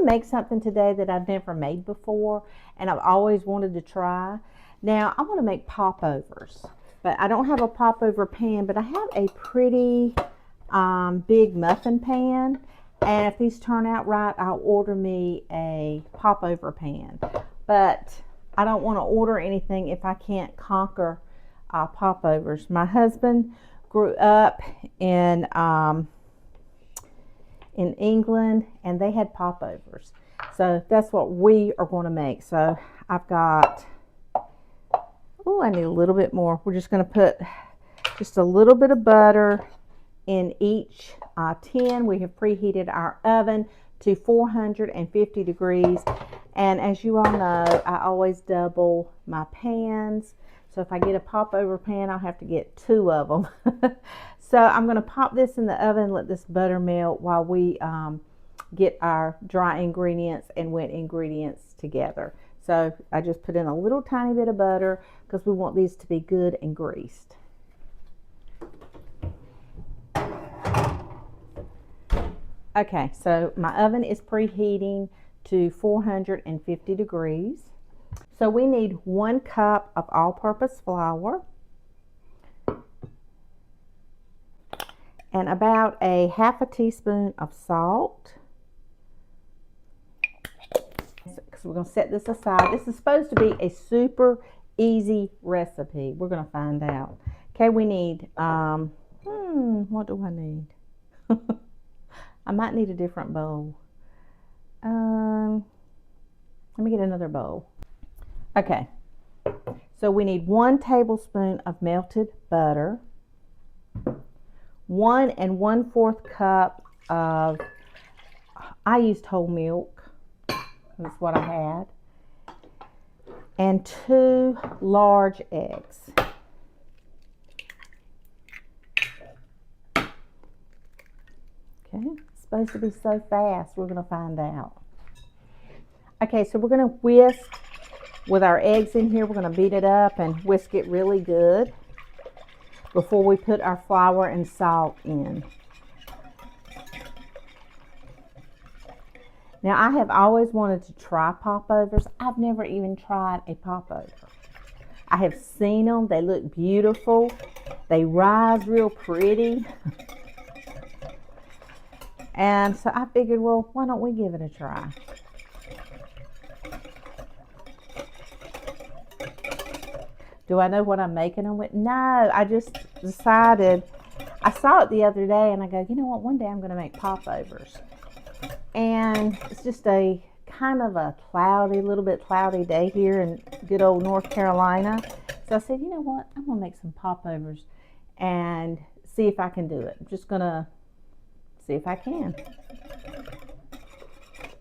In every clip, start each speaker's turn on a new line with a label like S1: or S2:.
S1: make something today that I've never made before and I've always wanted to try. Now I want to make popovers, but I don't have a popover pan, but I have a pretty big muffin pan, and if these turn out right, I'll order me a popover pan. But I don't want to order anything if I can't conquer popovers. My husband grew up in England, and they had popovers, so that's what we are going to make. So I've got, oh, I need a little bit more. We're just going to put just a little bit of butter in each tin. We have preheated our oven to 450 degrees, and as you all know, I always double my pans. So if I get a popover pan, I'll have to get 2 of them. So I'm going to pop this in the oven, let this butter melt while we get our dry ingredients and wet ingredients together. So I just put in a little tiny bit of butter because we want these to be good and greased. Okay, so my oven is preheating to 450 degrees. So we need 1 cup of all-purpose flour and about a half a teaspoon of salt. So we're going to set this aside. This is supposed to be a super easy recipe. We're going to find out. Okay, we need, what do I need? I might need a different bowl. Let me get another bowl. Okay, so we need 1 tablespoon of melted butter, 1 1/4 cup of, I used whole milk, that's what I had, and 2 large eggs. Okay, it's supposed to be so fast, we're going to find out. Okay, so we're going to whisk with our eggs in here. We're going to beat it up and whisk it really good before we put our flour and salt in. Now, I have always wanted to try popovers. I've never even tried a popover. I have seen them. They look beautiful. They rise real pretty. And so I figured, well, why don't we give it a try? Do I know what I'm making them with? No, I just decided, I saw it the other day and I go, you know what, one day I'm going to make popovers. And it's just a kind of a cloudy, little bit cloudy day here in good old North Carolina. So I said, you know what, I'm going to make some popovers and see if I can do it. I'm just going to see if I can.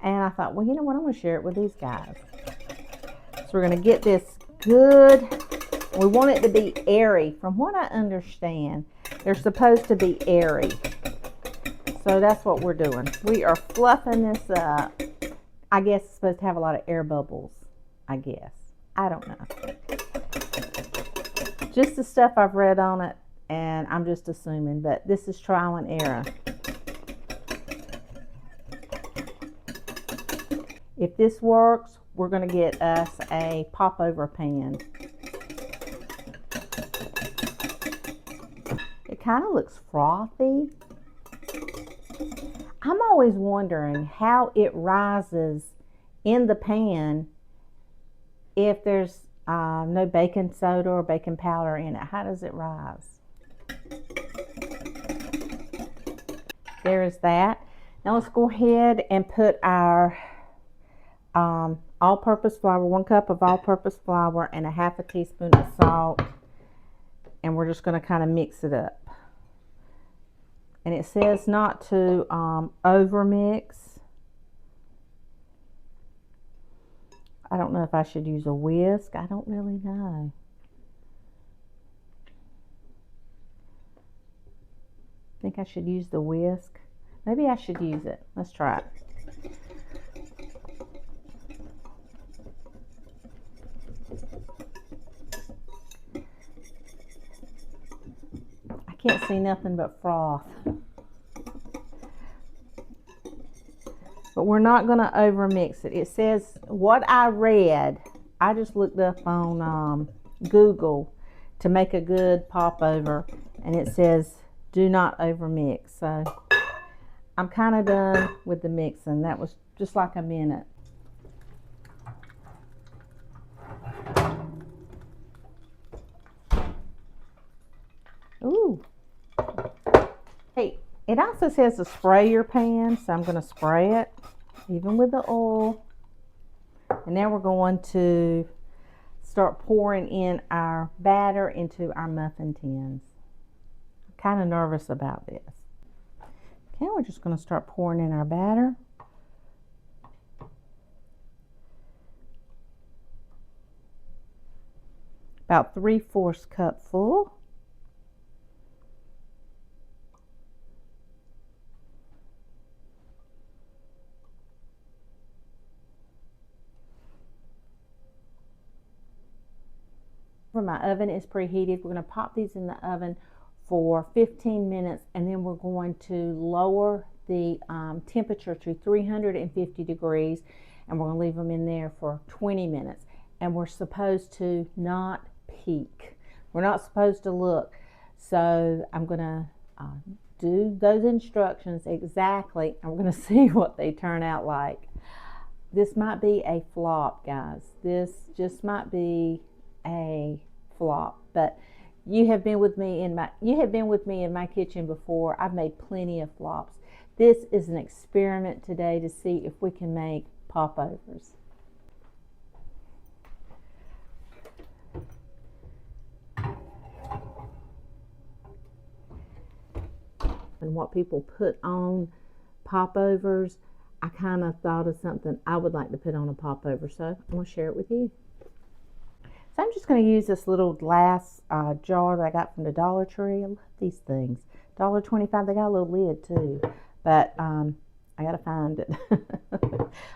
S1: And I thought, well, you know what, I'm going to share it with these guys. So we're going to get this good. We want it to be airy. From what I understand, they're supposed to be airy. So that's what we're doing. We are fluffing this up. I guess it's supposed to have a lot of air bubbles. I guess. I don't know. Just the stuff I've read on it, and I'm just assuming, but this is trial and error. If this works, we're going to get us a popover pan. It kind of looks frothy. I'm always wondering how it rises in the pan if there's no baking soda or baking powder in it. How does it rise? There is that. Now let's go ahead and put our all-purpose flour, 1 cup of all-purpose flour and a half a teaspoon of salt, and we're just going to kind of mix it up. And it says not to over mix. I don't know if I should use a whisk. I don't really know. I think I should use the whisk. Maybe I should use it. Let's try it. I can't see nothing but froth. But but we're not going to over mix it. It says what I read. I just looked up on Google to make a good popover, and it says do not over mix. So I'm kind of done with the mixing. That was just like a minute. Ooh. Hey, it also says to spray your pan, so I'm going to spray it, even with the oil. And now we're going to start pouring in our batter into our muffin tins. I'm kind of nervous about this. Okay, we're just going to start pouring in our batter. About 3/4 cup full. My oven is preheated. We're going to pop these in the oven for 15 minutes, and then we're going to lower the temperature to 350 degrees, and we're going to leave them in there for 20 minutes. And we're supposed to not peek. We're not supposed to look. So I'm going to do those instructions exactly. I'm going to see what they turn out like. This might be a flop, guys. This just might be a flop, but you have been with me in my kitchen before. I've made plenty of flops. This is an experiment today to see if we can make popovers. And what people put on popovers, I kind of thought of something I would like to put on a popover, so I'm going to share it with you. So I'm just going to use this little glass jar that I got from the Dollar Tree. I love these things. $1.25. They got a little lid too, but I got to find it.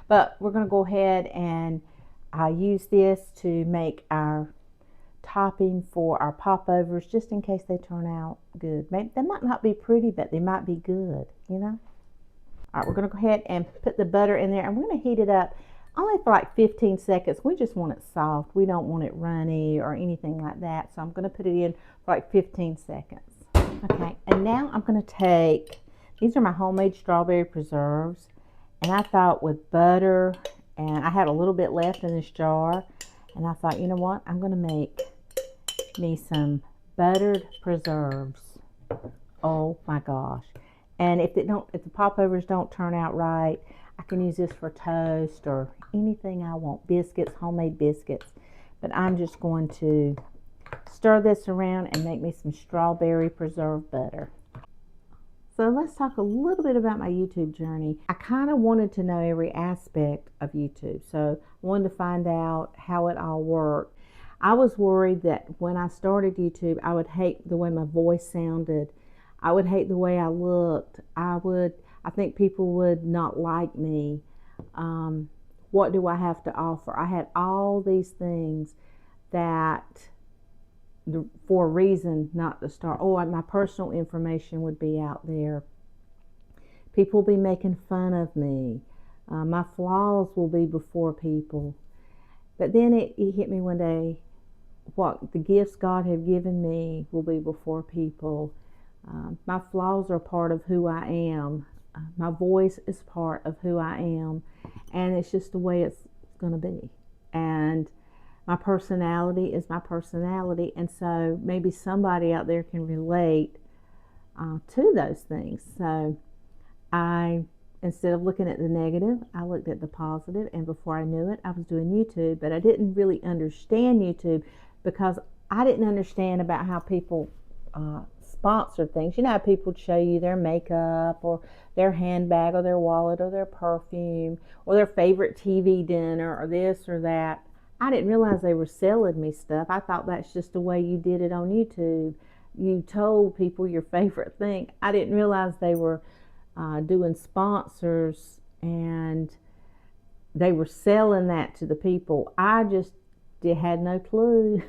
S1: But we're going to go ahead and use this to make our topping for our popovers, just in case they turn out good. Maybe they might not be pretty, but they might be good, you know. All right, we're going to go ahead and put the butter in there, and we're going to heat it up only for like 15 seconds. We just want it soft. We don't want it runny or anything like that. So I'm going to put it in for like 15 seconds. Okay, and now I'm going to take, these are my homemade strawberry preserves, and I thought with butter, and I had a little bit left in this jar, and I thought, you know what, I'm going to make me some buttered preserves. Oh my gosh. And if the popovers don't turn out right, I can use this for toast or anything I want. Biscuits, homemade biscuits. But I'm just going to stir this around and make me some strawberry preserve butter. So let's talk a little bit about my YouTube journey. I kind of wanted to know every aspect of YouTube. So I wanted to find out how it all worked. I was worried that when I started YouTube, I would hate the way my voice sounded. I would hate the way I looked. I think people would not like me. What do I have to offer? I had all these things that, for a reason not to start. Oh, my personal information would be out there. People will be making fun of me. My flaws will be before people. But then it hit me one day, what the gifts God had given me will be before people. My flaws are part of who I am. My voice is part of who I am, and it's just the way it's going to be. And my personality is my personality, and so maybe somebody out there can relate to those things. So instead of looking at the negative, I looked at the positive, and before I knew it, I was doing YouTube, but I didn't really understand YouTube because I didn't understand about how people sponsor things. You know how people show you their makeup or their handbag or their wallet or their perfume or their favorite TV dinner or this or that. I didn't realize they were selling me stuff. I thought that's just the way you did it on YouTube. You told people your favorite thing. I didn't realize they were doing sponsors and they were selling that to the people. I just had no clue.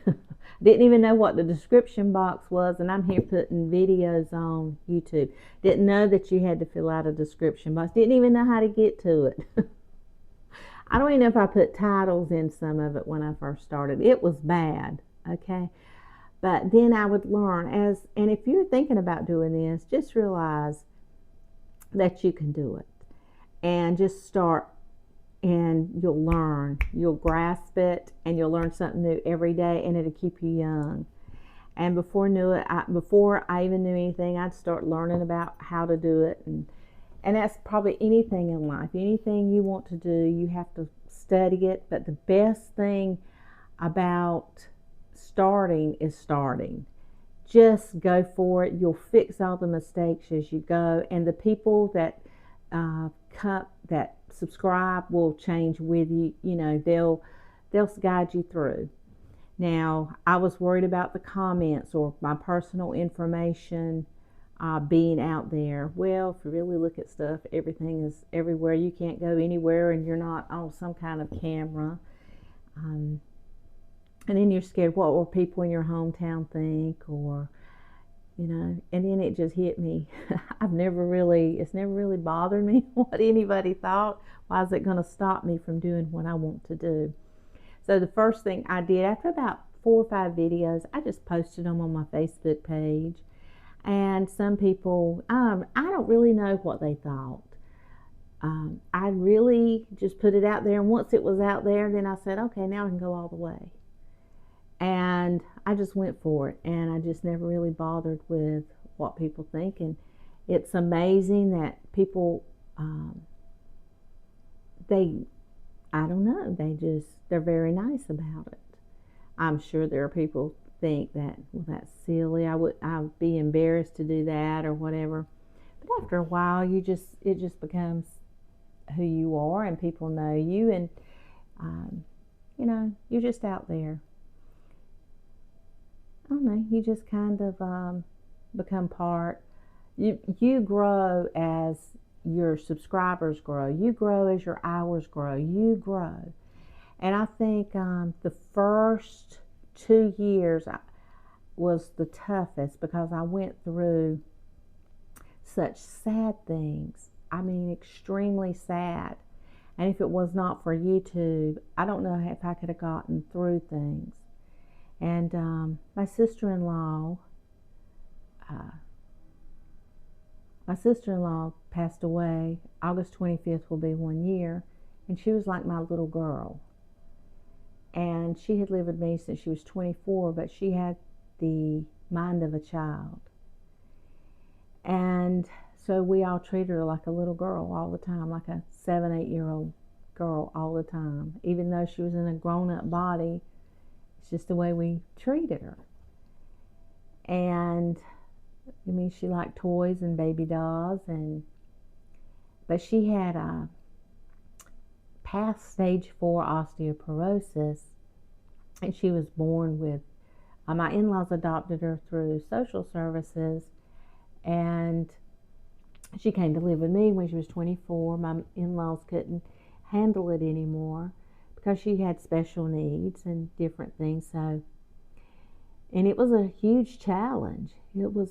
S1: Didn't even know what the description box was, and I'm here putting videos on YouTube. Didn't know that you had to fill out a description box. Didn't even know how to get to it. I don't even know if I put titles in some of it when I first started. It was bad, okay? But then I would learn and if you're thinking about doing this, just realize that you can do it. And just start, and you'll learn. You'll grasp it, and you'll learn something new every day, and it'll keep you young. And before I even knew anything, I'd start learning about how to do it. And that's probably anything in life. Anything you want to do, you have to study it. But the best thing about starting is starting. Just go for it. You'll fix all the mistakes as you go. And the people that that subscribe will change with you. You know, they'll guide you through. Now, I was worried about the comments or my personal information being out there. Well, if you really look at stuff, everything is everywhere. You can't go anywhere and you're not on some kind of camera. And then you're scared, what will people in your hometown think? Or, you know, and then it just hit me. It's never really bothered me what anybody thought. Why is it going to stop me from doing what I want to do? So the first thing I did, after about 4 or 5 videos, I just posted them on my Facebook page. And some people, I don't really know what they thought. I really just put it out there. And once it was out there, then I said, okay, now I can go all the way. And I just went for it. And I just never really bothered with what people think. And it's amazing that people, I don't know, they're very nice about it. I'm sure there are people think that, well, that's silly. I'd be embarrassed to do that or whatever. But after a while, it just becomes who you are, and people know you, and you know, you're just out there. I don't know. You just kind of become part. You grow as your subscribers grow. You grow as your hours grow. You grow. And I think the first 2 years was the toughest because I went through such sad things. I mean, extremely sad. And if it was not for YouTube, I don't know if I could have gotten through things. And my sister-in-law passed away. August 25th will be 1 year. And she was like my little girl. And she had lived with me since she was 24, but she had the mind of a child. And so we all treated her like a little girl all the time, like a 7, 8-year-old girl all the time. Even though she was in a grown-up body, it's just the way we treated her. And I mean, she liked toys and baby dolls, but she had past stage 4 osteoporosis, and she was born with, my in-laws adopted her through social services, and she came to live with me when she was 24. My in-laws couldn't handle it anymore because she had special needs and different things. So, and it was a huge challenge. It was,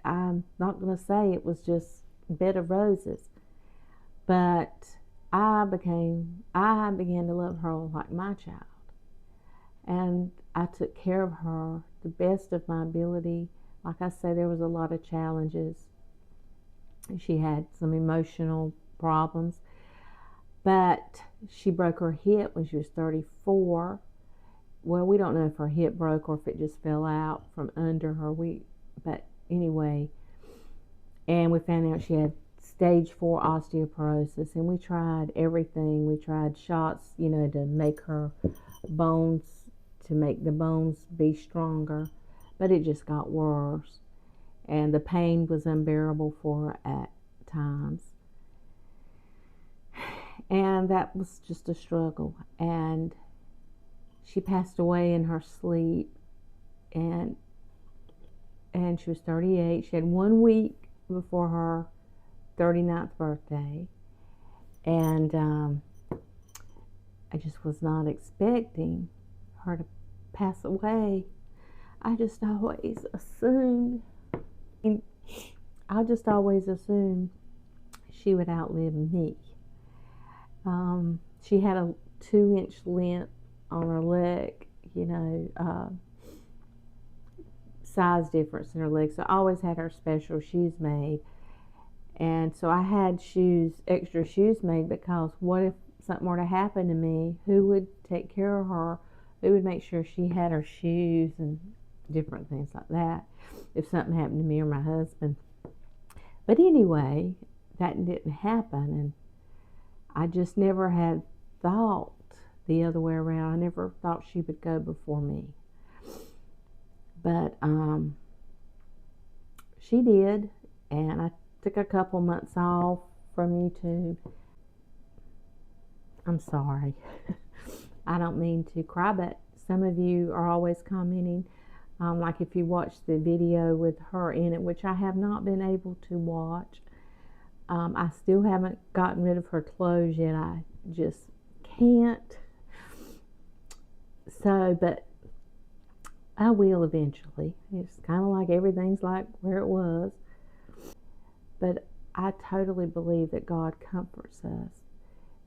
S1: I'm not going to say it was just a bed of roses, but I began to love her like my child. And I took care of her the best of my ability. Like I say, there was a lot of challenges. She had some emotional problems, but she broke her hip when she was 34. Well, we don't know if her hip broke or if it just fell out from under her. But anyway, and we found out she had stage 4 osteoporosis, and we tried everything. We tried shots, you know, to make the bones be stronger, but it just got worse, and the pain was unbearable for her at times, and that was just a struggle. And she passed away in her sleep, and she was 38. She had 1 week before her 39th birthday, and I just was not expecting her to pass away, I just always assumed, she would outlive me. She had a 2-inch lint on her leg, size difference in her legs. So I always had her special shoes made. And so I had extra shoes made, because what if something were to happen to me? Who would take care of her? Who would make sure she had her shoes and different things like that if something happened to me or my husband? But anyway, that didn't happen, and I just never had thought the other way around. I never thought she would go before me. But she did, and I took a couple months off from YouTube. I'm sorry. I don't mean to cry, but some of you are always commenting. Like if you watch the video with her in it, which I have not been able to watch. I still haven't gotten rid of her clothes yet. I just can't. So, but I will eventually. It's kind of like everything's like where it was. But I totally believe that God comforts us.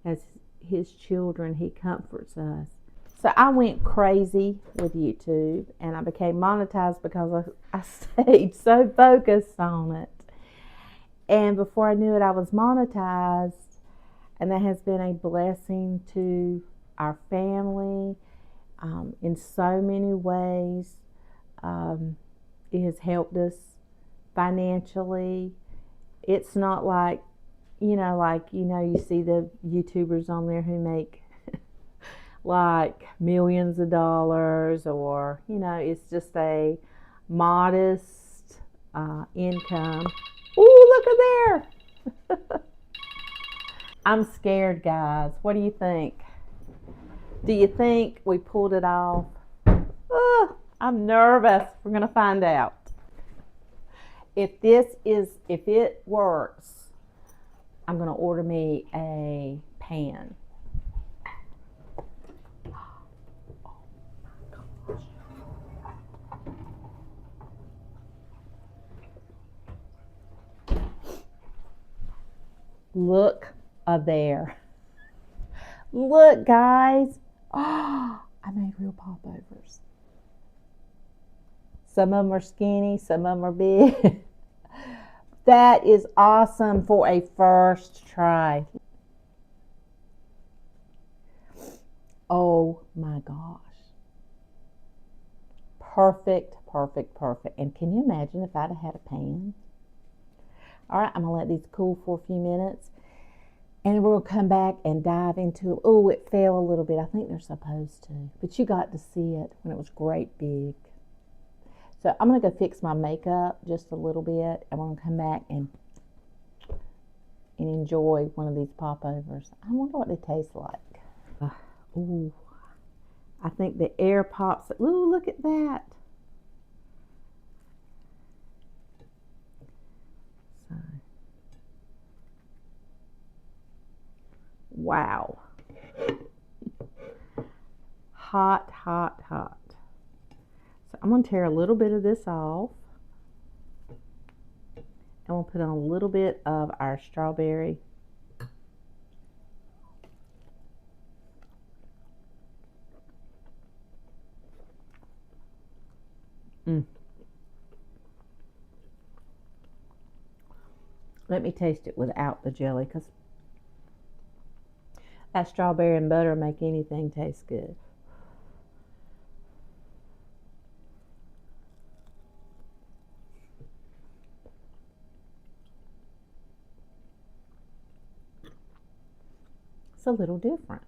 S1: As His children, He comforts us. So I went crazy with YouTube, and I became monetized because I stayed so focused on it. And before I knew it, I was monetized, and that has been a blessing to our family in so many ways. It has helped us financially. It's not like, you see the YouTubers on there who make like millions of dollars, or, it's just a modest income. Ooh, look at there. I'm scared, guys. What do you think? Do you think we pulled it off? I'm nervous. We're going to find out. If it works, I'm going to order me a pan. Look there. Look, guys. Oh, I made real popovers. Some of them are skinny, some of them are big. That is awesome for a first try. Oh my gosh. Perfect, perfect, perfect. And can you imagine if I'd have had a pan? All right, I'm going to let these cool for a few minutes. And we'll come back and dive into it. Oh, it fell a little bit. I think they're supposed to. But you got to see it when it was great big. So I'm going to go fix my makeup just a little bit. And we're going to come back and enjoy one of these popovers. I wonder what they taste like. Ooh, I think the air pops. Ooh, look at that. So, wow. Hot, hot, hot. So I'm going to tear a little bit of this off. And we'll put on a little bit of our strawberry. Let me taste it without the jelly, because that strawberry and butter make anything taste good. It's a little different.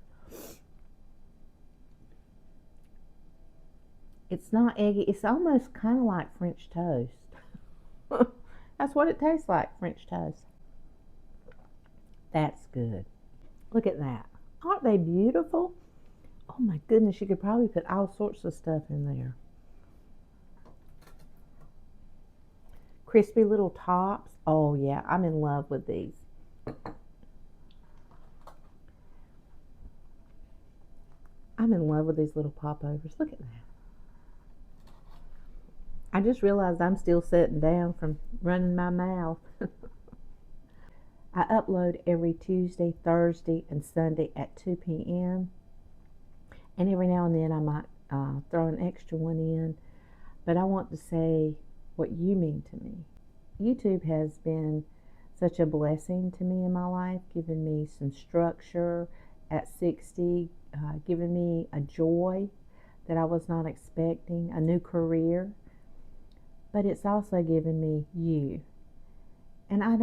S1: It's not eggy. It's almost kind of like French toast. That's what it tastes like, French toast. That's good. Look at that. Aren't they beautiful? Oh my goodness, you could probably put all sorts of stuff in there. Crispy little tops. Oh yeah, I'm in love with these. I'm in love with these little popovers. Look at that. I just realized I'm still sitting down from running my mouth. I upload every Tuesday, Thursday, and Sunday at 2 p.m. And every now and then I might throw an extra one in. But I want to say what you mean to me. YouTube has been such a blessing to me in my life, giving me some structure at 60, giving me a joy that I was not expecting, a new career. But it's also given me you. And I'm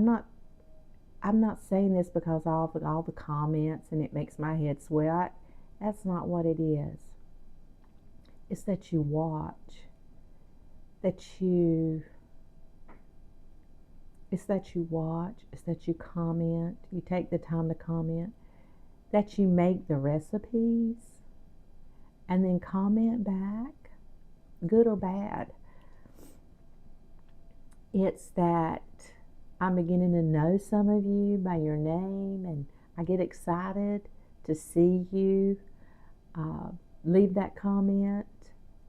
S1: not saying this because of all the comments and it makes my head swell. That's not what it is. It's that you watch, it's that you comment, you take the time to comment, that you make the recipes and then comment back, good or bad. It's that I'm beginning to know some of you by your name, and I get excited to see you leave that comment.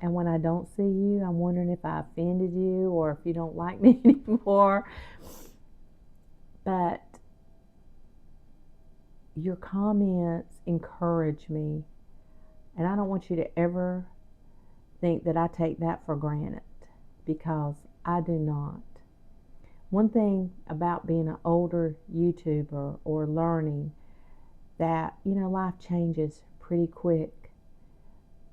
S1: And when I don't see you, I'm wondering if I offended you or if you don't like me anymore. But your comments encourage me. And I don't want you to ever think that I take that for granted, because I do not. One thing about being an older YouTuber or learning that, life changes pretty quick,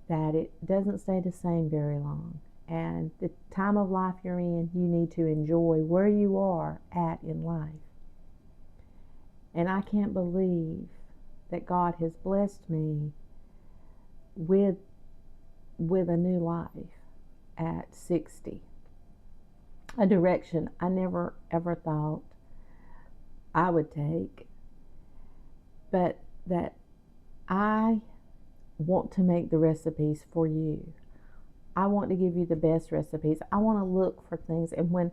S1: that it doesn't stay the same very long. And the time of life you're in, you need to enjoy where you are at in life. And I can't believe that God has blessed me with a new life at 60. A direction I never ever thought I would take, but that I want to make the recipes for you. I want to give you the best recipes. I want to look for things, and when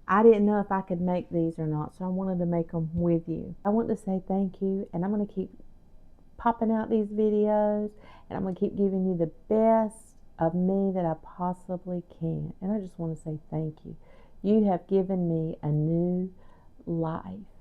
S1: I didn't know if I could make these or not, so I wanted to make them with you. I want to say thank you, and I'm going to keep popping out these videos, and I'm going to keep giving you the best of me that I possibly can. And I just want to say thank you. You have given me a new life.